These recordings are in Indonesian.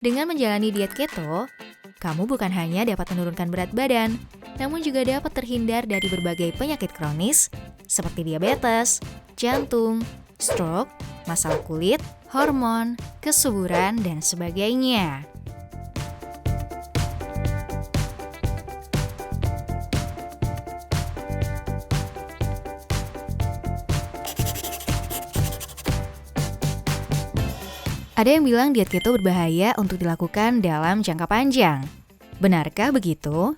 Dengan menjalani diet keto, kamu bukan hanya dapat menurunkan berat badan, namun juga dapat terhindar dari berbagai penyakit kronis seperti diabetes, jantung, stroke, masalah kulit, hormon, kesuburan, dan sebagainya. Ada yang bilang diet keto berbahaya untuk dilakukan dalam jangka panjang. Benarkah begitu?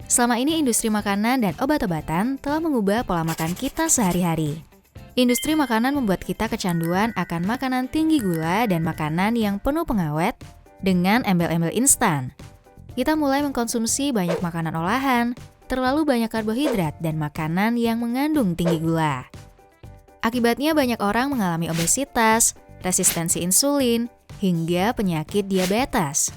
Selama ini industri makanan dan obat-obatan telah mengubah pola makan kita sehari-hari. Industri makanan membuat kita kecanduan akan makanan tinggi gula dan makanan yang penuh pengawet dengan embel-embel instan. Kita mulai mengkonsumsi banyak makanan olahan, terlalu banyak karbohidrat dan makanan yang mengandung tinggi gula. Akibatnya banyak orang mengalami obesitas, resistensi insulin, hingga penyakit diabetes.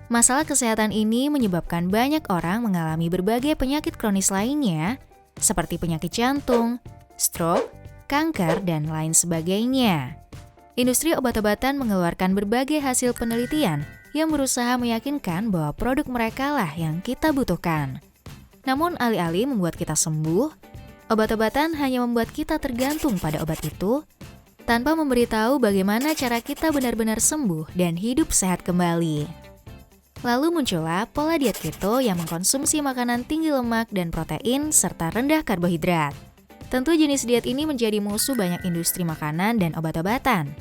Masalah kesehatan ini menyebabkan banyak orang mengalami berbagai penyakit kronis lainnya, seperti penyakit jantung, stroke, kanker, dan lain sebagainya. Industri obat-obatan mengeluarkan berbagai hasil penelitian yang berusaha meyakinkan bahwa produk mereka lah yang kita butuhkan. Namun alih-alih membuat kita sembuh, obat-obatan hanya membuat kita tergantung pada obat itu, tanpa memberitahu bagaimana cara kita benar-benar sembuh dan hidup sehat kembali. Lalu muncullah pola diet keto yang mengkonsumsi makanan tinggi lemak dan protein serta rendah karbohidrat. Tentu jenis diet ini menjadi musuh banyak industri makanan dan obat-obatan.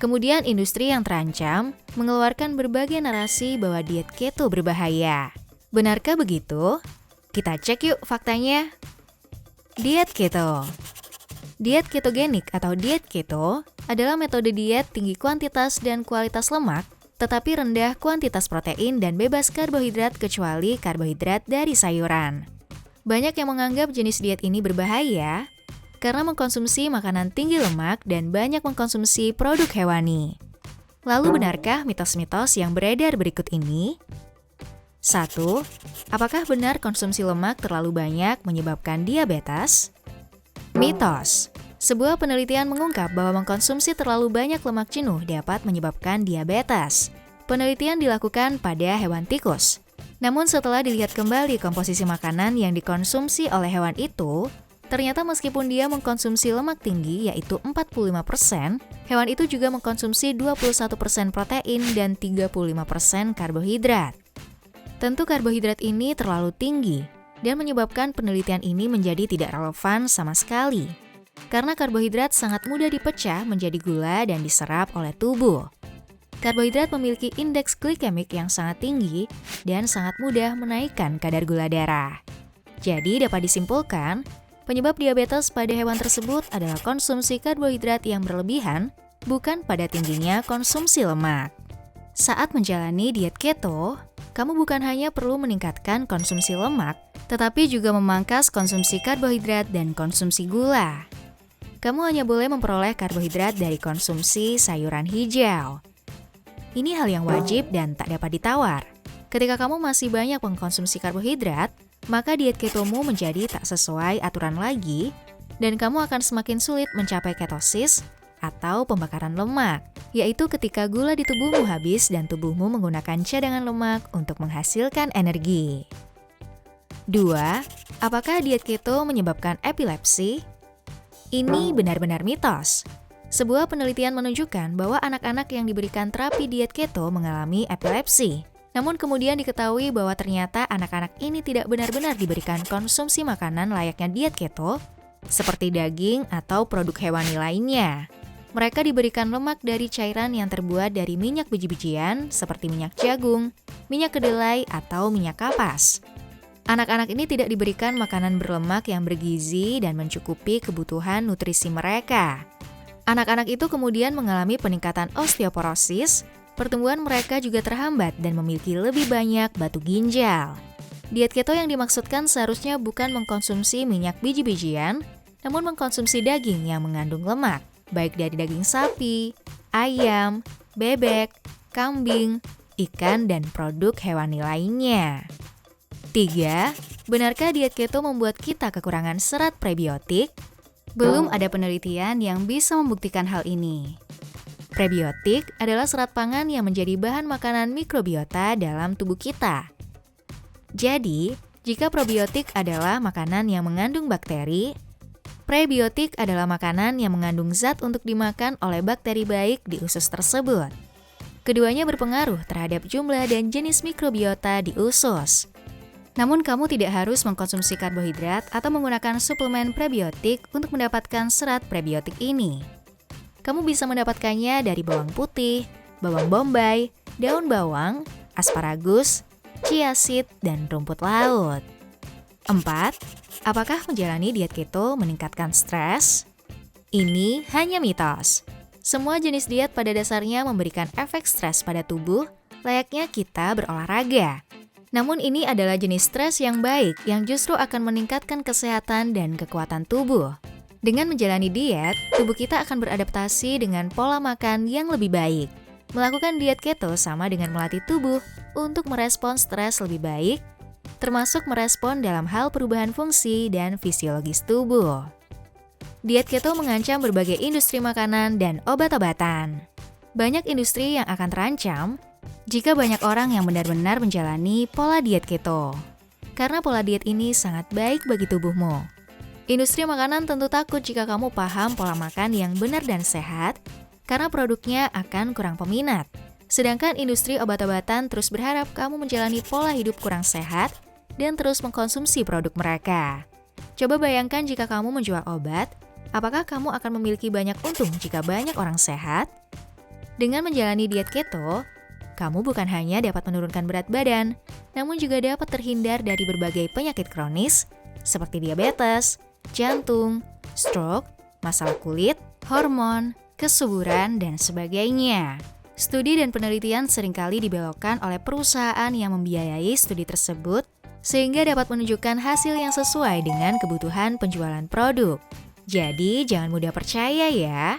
Kemudian industri yang terancam mengeluarkan berbagai narasi bahwa diet keto berbahaya. Benarkah begitu? Kita cek yuk faktanya. Diet keto. Diet ketogenik atau diet keto adalah metode diet tinggi kuantitas dan kualitas lemak, tetapi rendah kuantitas protein dan bebas karbohidrat kecuali karbohidrat dari sayuran. Banyak yang menganggap jenis diet ini berbahaya karena mengkonsumsi makanan tinggi lemak dan banyak mengkonsumsi produk hewani. Lalu benarkah mitos-mitos yang beredar berikut ini? 1. Apakah benar konsumsi lemak terlalu banyak menyebabkan diabetes? Mitos. Sebuah penelitian mengungkap bahwa mengkonsumsi terlalu banyak lemak jenuh dapat menyebabkan diabetes. Penelitian dilakukan pada hewan tikus. Namun setelah dilihat kembali komposisi makanan yang dikonsumsi oleh hewan itu, ternyata meskipun dia mengkonsumsi lemak tinggi yaitu 45%, hewan itu juga mengkonsumsi 21% protein dan 35% karbohidrat. Tentu karbohidrat ini terlalu tinggi dan menyebabkan penelitian ini menjadi tidak relevan sama sekali. Karena karbohidrat sangat mudah dipecah menjadi gula dan diserap oleh tubuh. Karbohidrat memiliki indeks glikemik yang sangat tinggi dan sangat mudah menaikkan kadar gula darah. Jadi dapat disimpulkan, penyebab diabetes pada hewan tersebut adalah konsumsi karbohidrat yang berlebihan, bukan pada tingginya konsumsi lemak. Saat menjalani diet keto, kamu bukan hanya perlu meningkatkan konsumsi lemak, tetapi juga memangkas konsumsi karbohidrat dan konsumsi gula. Kamu hanya boleh memperoleh karbohidrat dari konsumsi sayuran hijau. Ini hal yang wajib dan tak dapat ditawar. Ketika kamu masih banyak mengkonsumsi karbohidrat, maka diet ketomu menjadi tak sesuai aturan lagi, dan kamu akan semakin sulit mencapai ketosis atau pembakaran lemak, yaitu ketika gula di tubuhmu habis dan tubuhmu menggunakan cadangan lemak untuk menghasilkan energi. 2. Apakah diet keto menyebabkan epilepsi? Ini benar-benar mitos. Sebuah penelitian menunjukkan bahwa anak-anak yang diberikan terapi diet keto mengalami epilepsi. Namun kemudian diketahui bahwa ternyata anak-anak ini tidak benar-benar diberikan konsumsi makanan layaknya diet keto, seperti daging atau produk hewani lainnya. Mereka diberikan lemak dari cairan yang terbuat dari minyak biji-bijian seperti minyak jagung, minyak kedelai, atau minyak kapas. Anak-anak ini tidak diberikan makanan berlemak yang bergizi dan mencukupi kebutuhan nutrisi mereka. Anak-anak itu kemudian mengalami peningkatan osteoporosis, pertumbuhan mereka juga terhambat dan memiliki lebih banyak batu ginjal. Diet keto yang dimaksudkan seharusnya bukan mengkonsumsi minyak biji-bijian, namun mengkonsumsi daging yang mengandung lemak, baik dari daging sapi, ayam, bebek, kambing, ikan, dan produk hewani lainnya. 3. Benarkah diet keto membuat kita kekurangan serat prebiotik? Belum ada penelitian yang bisa membuktikan hal ini. Prebiotik adalah serat pangan yang menjadi bahan makanan mikrobiota dalam tubuh kita. Jadi, jika probiotik adalah makanan yang mengandung bakteri, prebiotik adalah makanan yang mengandung zat untuk dimakan oleh bakteri baik di usus tersebut. Keduanya berpengaruh terhadap jumlah dan jenis mikrobiota di usus. Namun kamu tidak harus mengkonsumsi karbohidrat atau menggunakan suplemen prebiotik untuk mendapatkan serat prebiotik ini. Kamu bisa mendapatkannya dari bawang putih, bawang bombay, daun bawang, asparagus, chia seed, dan rumput laut. 4. Apakah menjalani diet keto meningkatkan stres? Ini hanya mitos. Semua jenis diet pada dasarnya memberikan efek stres pada tubuh, layaknya kita berolahraga. Namun ini adalah jenis stres yang baik yang justru akan meningkatkan kesehatan dan kekuatan tubuh. Dengan menjalani diet, tubuh kita akan beradaptasi dengan pola makan yang lebih baik. Melakukan diet keto sama dengan melatih tubuh untuk merespon stres lebih baik, termasuk merespon dalam hal perubahan fungsi dan fisiologis tubuh. Diet keto mengancam berbagai industri makanan dan obat-obatan. Banyak industri yang akan terancam jika banyak orang yang benar-benar menjalani pola diet keto. Karena pola diet ini sangat baik bagi tubuhmu. Industri makanan tentu takut jika kamu paham pola makan yang benar dan sehat, karena produknya akan kurang peminat. Sedangkan industri obat-obatan terus berharap kamu menjalani pola hidup kurang sehat dan terus mengkonsumsi produk mereka. Coba bayangkan jika kamu menjual obat, apakah kamu akan memiliki banyak untung jika banyak orang sehat? Dengan menjalani diet keto, kamu bukan hanya dapat menurunkan berat badan, namun juga dapat terhindar dari berbagai penyakit kronis seperti diabetes, jantung, stroke, masalah kulit, hormon, kesuburan, dan sebagainya. Studi dan penelitian seringkali dibelokkan oleh perusahaan yang membiayai studi tersebut sehingga dapat menunjukkan hasil yang sesuai dengan kebutuhan penjualan produk. Jadi, jangan mudah percaya ya.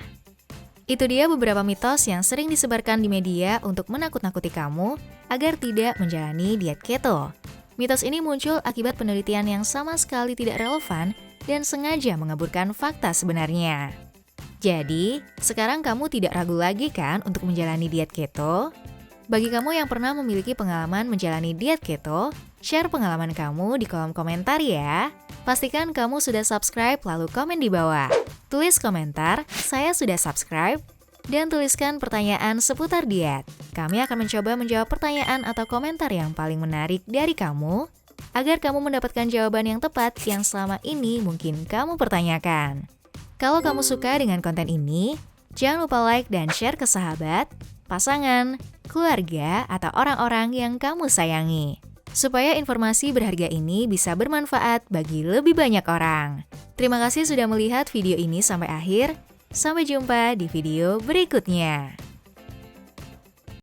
Itu dia beberapa mitos yang sering disebarkan di media untuk menakut-nakuti kamu agar tidak menjalani diet keto. Mitos ini muncul akibat penelitian yang sama sekali tidak relevan dan sengaja mengaburkan fakta sebenarnya. Jadi, sekarang kamu tidak ragu lagi kan untuk menjalani diet keto? Bagi kamu yang pernah memiliki pengalaman menjalani diet keto, share pengalaman kamu di kolom komentar ya. Pastikan kamu sudah subscribe lalu komen di bawah. Tulis komentar, saya sudah subscribe, dan tuliskan pertanyaan seputar diet. Kami akan mencoba menjawab pertanyaan atau komentar yang paling menarik dari kamu, agar kamu mendapatkan jawaban yang tepat yang selama ini mungkin kamu pertanyakan. Kalau kamu suka dengan konten ini, jangan lupa like dan share ke sahabat, pasangan, keluarga, atau orang-orang yang kamu sayangi, supaya informasi berharga ini bisa bermanfaat bagi lebih banyak orang. Terima kasih sudah melihat video ini sampai akhir. Sampai jumpa di video berikutnya.